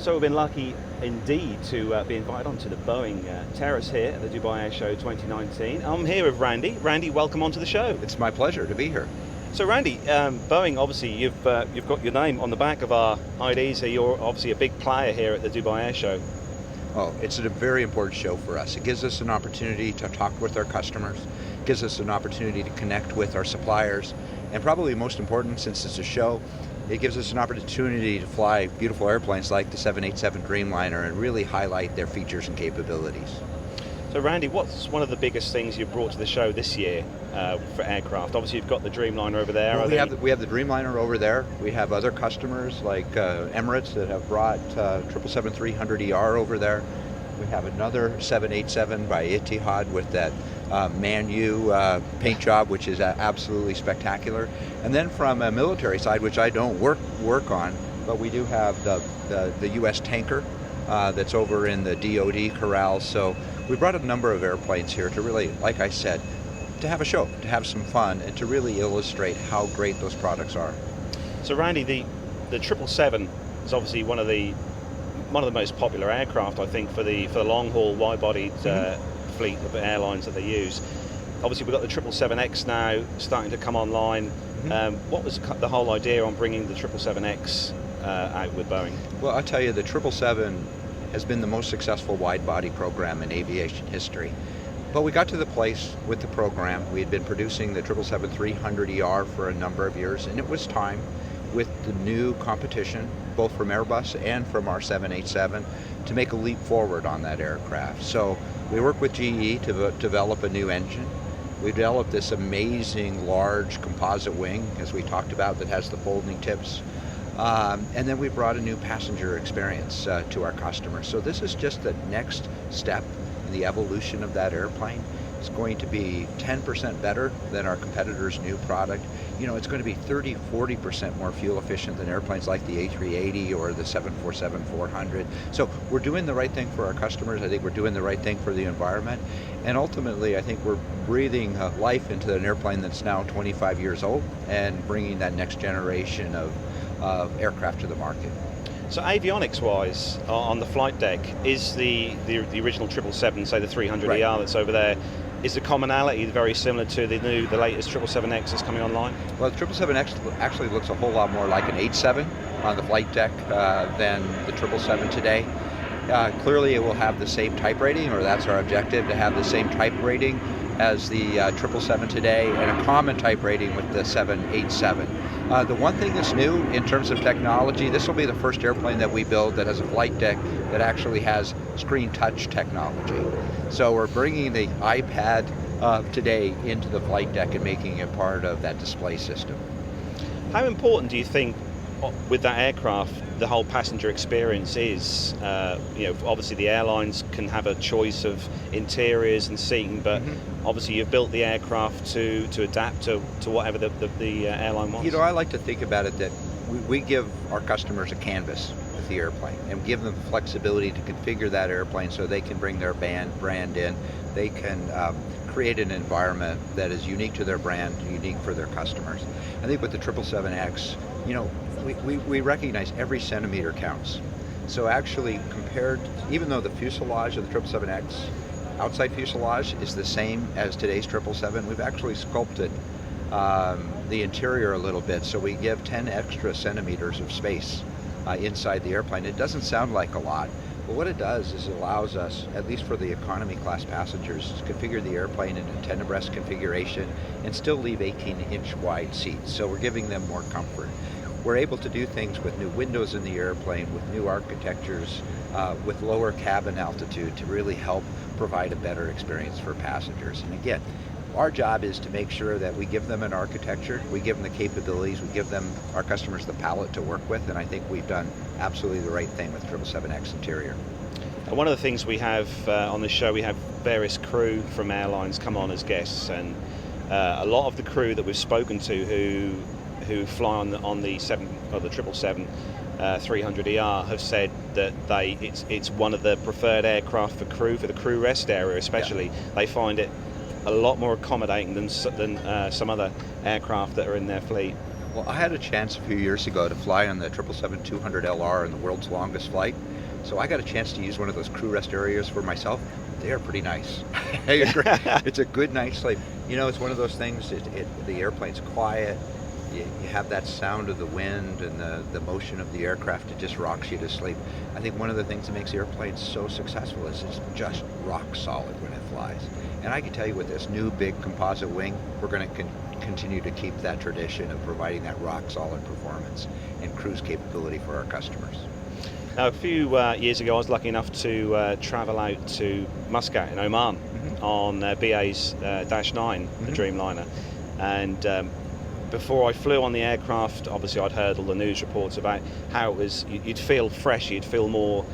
So we've been lucky indeed to be invited onto the Boeing terrace here at the Dubai Air Show 2019. I'm here with Randy. Randy, welcome onto the show. It's my pleasure to be here. So Randy, Boeing, obviously you've got your name on the back of our IDs, so you're obviously a big player here at the Dubai Air Show. Oh, it's a very important show for us. It gives us an opportunity to talk with our customers, gives us an opportunity to connect with our suppliers, and probably most important, since it's a show, it gives us an opportunity to fly beautiful airplanes like the 787 Dreamliner and really highlight their features and capabilities. So Randy, what's one of the biggest things you've brought to the show this year for aircraft? Obviously you've got the Dreamliner over there. Well, we have the Dreamliner over there. We have other customers like Emirates that have brought 777-300ER over there. We have another 787 by Etihad with that Man-U paint job, which is absolutely spectacular. And then from a military side, which I don't work on, but we do have the U.S. tanker that's over in the DoD corral. So we brought a number of airplanes here to really, like I said, to have a show, to have some fun, and to really illustrate how great those products are. So Randy, the 777 is obviously one of the most popular aircraft, I think, for the long-haul wide-bodied fleet of airlines that they use. Obviously, we've got the 777X now starting to come online. What was the whole idea on bringing the 777X out with Boeing? Well, I'll tell you, the 777 has been the most successful wide-body program in aviation history. But we got to the place with the program. We had been producing the 777-300ER for a number of years, and it was time, with the new competition, both from Airbus and from our 787, to make a leap forward on that aircraft. So we worked with GE to develop a new engine. We developed this amazing large composite wing, as we talked about, that has the folding tips. And then we brought a new passenger experience to our customers. So this is just the next step in the evolution of that airplane. It's going to be 10% better than our competitor's new product. You know, it's going to be 30-40% more fuel efficient than airplanes like the A380 or the 747-400. So we're doing the right thing for our customers. I think we're doing the right thing for the environment. And ultimately, I think we're breathing life into an airplane that's now 25 years old and bringing that next generation of aircraft to the market. So avionics-wise, on the flight deck, is the original 777, say the 300ER that's over there, is the commonality very similar to the latest 777X that's coming online? Well, the 777X actually looks a whole lot more like an 87 on the flight deck than the 777 today. Clearly, it will have the same type rating, or that's our objective, to have the same type rating as the 777 today, and a common type rating with the 787. The one thing that's new in terms of technology, this will be the first airplane that we build that has a flight deck that actually has screen touch technology. So we're bringing the iPad of today into the flight deck and making it part of that display system. How important do you think, with that aircraft, the whole passenger experience is? Obviously the airlines can have a choice of interiors and seating, but obviously you've built the aircraft to adapt to whatever the airline wants. You know, I like to think about it that we give our customers a canvas with the airplane and give them the flexibility to configure that airplane so they can bring their brand in. They can create an environment that is unique to their brand, unique for their customers. I think with the 777X, you know, we recognize every centimeter counts. So actually compared, even though the fuselage of the 777X, outside fuselage is the same as today's 777, we've actually sculpted the interior a little bit, so we give 10 extra centimeters of space inside the airplane. It doesn't sound like a lot, but what it does is it allows us, at least for the economy class passengers, to configure the airplane in a 10 abreast configuration and still leave 18-inch wide seats. So we're giving them more comfort. We're able to do things with new windows in the airplane, with new architectures, with lower cabin altitude to really help provide a better experience for passengers. And again, our job is to make sure that we give them an architecture, we give them the capabilities, we give them, our customers, the palette to work with, and I think we've done absolutely the right thing with 777X interior. One of the things we have on the show, we have various crew from airlines come on as guests, and a lot of the crew that we've spoken to who fly on the 777 300ER have said that it's one of the preferred aircraft for the crew rest area especially. Yeah. They find it a lot more accommodating than some other aircraft that are in their fleet. Well, Well, I had a chance a few years ago to fly on the 777-200LR in the world's longest flight. So I got a chance to use one of those crew rest areas for myself. They are pretty nice. I agree. It's a good night's sleep. You know, it's one of those things, the airplane's quiet. You have that sound of the wind and the motion of the aircraft. It just rocks you to sleep. I think one of the things that makes the airplane so successful is it's just rock solid when it flies. And I can tell you with this new big composite wing, we're going to continue to keep that tradition of providing that rock solid performance and cruise capability for our customers. Now, a few years ago, I was lucky enough to travel out to Muscat in Oman on BA's Dash 9, the Dreamliner. And before I flew on the aircraft, obviously I'd heard all the news reports about how it was, you'd feel fresh, you'd feel more,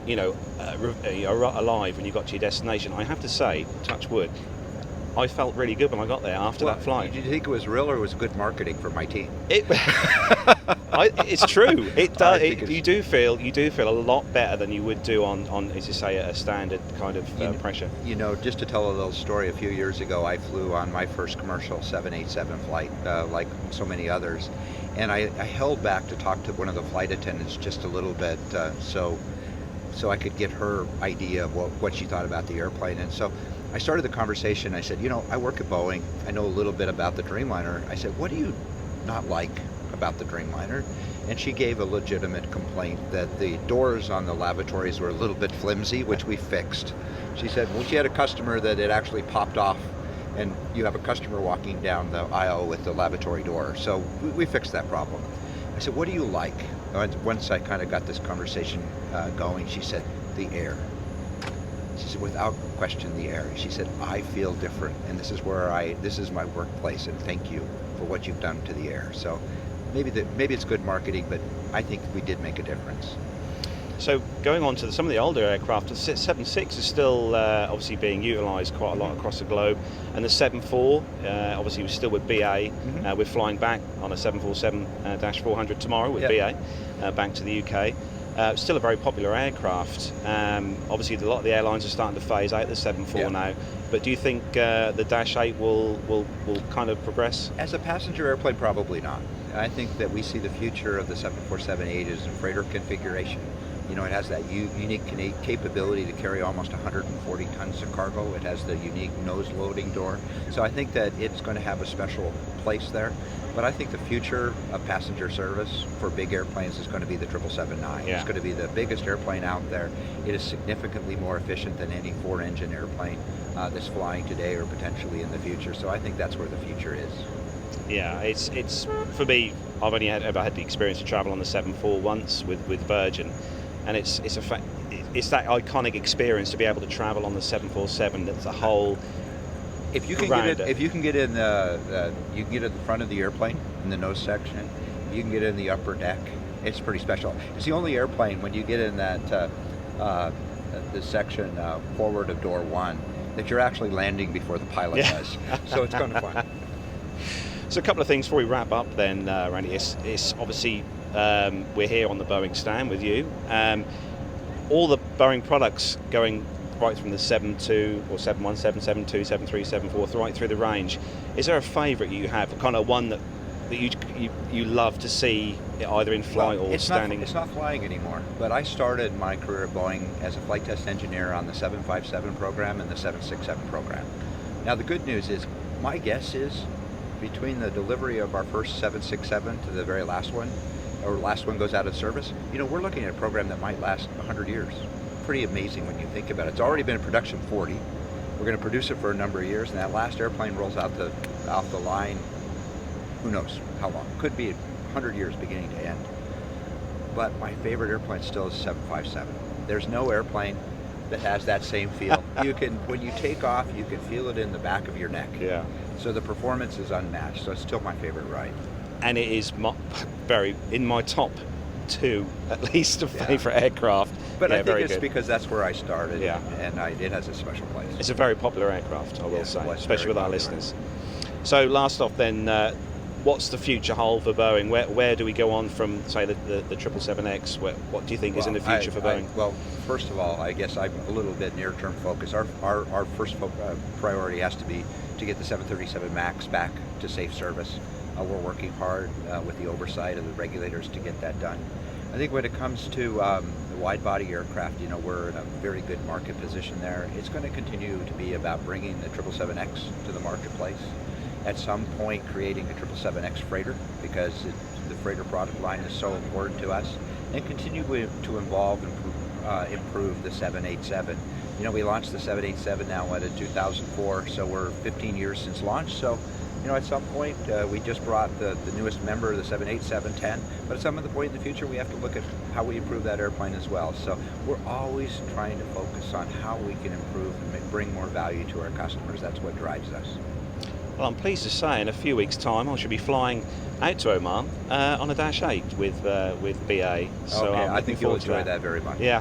you know, alive when you got to your destination. I have to say, touch wood, I felt really good when I got there after that flight. Did you think it was real or was it good marketing for my team? It's true. It does. You do feel a lot better than you would do on as you say, a standard kind of pressure. You know, just to tell a little story, a few years ago I flew on my first commercial 787 flight, like so many others, and I held back to talk to one of the flight attendants just a little bit, so I could get her idea of what she thought about the airplane. And so I started the conversation. I said, you know, I work at Boeing. I know a little bit about the Dreamliner. I said, what do you not like about the Dreamliner? And she gave a legitimate complaint that the doors on the lavatories were a little bit flimsy, which we fixed. She said, well, she had a customer that it actually popped off, and you have a customer walking down the aisle with the lavatory door. So we fixed that problem. I said, what do you like? Once I kind of got this conversation going, she said, the air. She said, without question, the air. She said, I feel different, and this is my workplace, and thank you for what you've done to the air. So maybe it's good marketing, but I think we did make a difference. So going on to some of the older aircraft, the 767 is still obviously being utilised quite a lot across the globe, and the 74 obviously was still with BA. We're flying back on a 747-400 tomorrow with BA back to the UK. Still a very popular aircraft. Obviously, a lot of the airlines are starting to phase out the 74 now. But do you think the Dash 8 will kind of progress? As a passenger airplane, probably not. I think that we see the future of the 747-8 is in freighter configuration. You know, it has that unique capability to carry almost 140 tons of cargo. It has the unique nose loading door. So I think that it's going to have a special place there. But I think the future of passenger service for big airplanes is going to be the 777-9. It's going to be the biggest airplane out there. It is significantly more efficient than any four-engine airplane that's flying today or potentially in the future. So I think that's where the future is. Yeah, it's for me. I've only ever had the experience to travel on the 74 once with Virgin, and it's that iconic experience to be able to travel on the 747. That's a whole. If you can get in you can get at the front of the airplane in the nose section. You can get in the upper deck. It's pretty special. It's the only airplane when you get in that the section forward of door 1 that you're actually landing before the pilot does. So it's kind of fun. So a couple of things before we wrap up then, Randy. It's obviously we're here on the Boeing stand with you. All the Boeing products going right from the 72 or 717, 72, 73, 74, right through the range. Is there a favourite you have, kind of one that you love to see either in flight or standing? It's not flying anymore, but I started my career at Boeing as a flight test engineer on the 757 program and the 767 program. Now the good news is, my guess is, between the delivery of our first 767 to the very last one, or last one goes out of service, you know, we're looking at a program that might last 100 years. Pretty amazing when you think about it. It's already been in production 40. We're going to produce it for a number of years, and that last airplane rolls out the line, who knows how long. Could be 100 years beginning to end. But my favorite airplane still is 757. There's no airplane that has that same feel. When you take off, you can feel it in the back of your neck. Yeah. So the performance is unmatched. So it's still my favorite ride. And it is very in my top 2, at least, of favourite aircraft. But I think it's because that's where I started. Yeah. And it has a special place. It's a very popular aircraft, I will say, especially with our listeners. So last off then, what's the future hold for Boeing? Where do we go on from, say, the 777X? What do you think is in the future for Boeing? Well, first of all, I guess I'm a little bit near-term focused. Our first priority has to be to get the 737 MAX back to safe service. We're working hard with the oversight of the regulators to get that done. I think when it comes to the wide-body aircraft, we're in a very good market position there. It's going to continue to be about bringing the 777X to the marketplace. At some point, creating a 777X freighter, because the freighter product line is so important to us, and continue to improve the 787. We launched the 787 now in 2004, so we're 15 years since launch. So, at some point, we just brought the newest member, the 787-10, but at some other point in the future, we have to look at how we improve that airplane as well. So we're always trying to focus on how we can improve and bring more value to our customers. That's what drives us. Well, I'm pleased to say in a few weeks' time I should be flying out to Oman on a Dash 8 with BA. So okay, I'm I think you'll enjoy that very much. Yeah.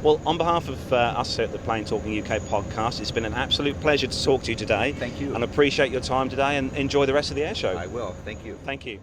Well, on behalf of us at the Plane Talking UK podcast, it's been an absolute pleasure to talk to you today. Thank you. And appreciate your time today, and enjoy the rest of the air show. I will. Thank you. Thank you.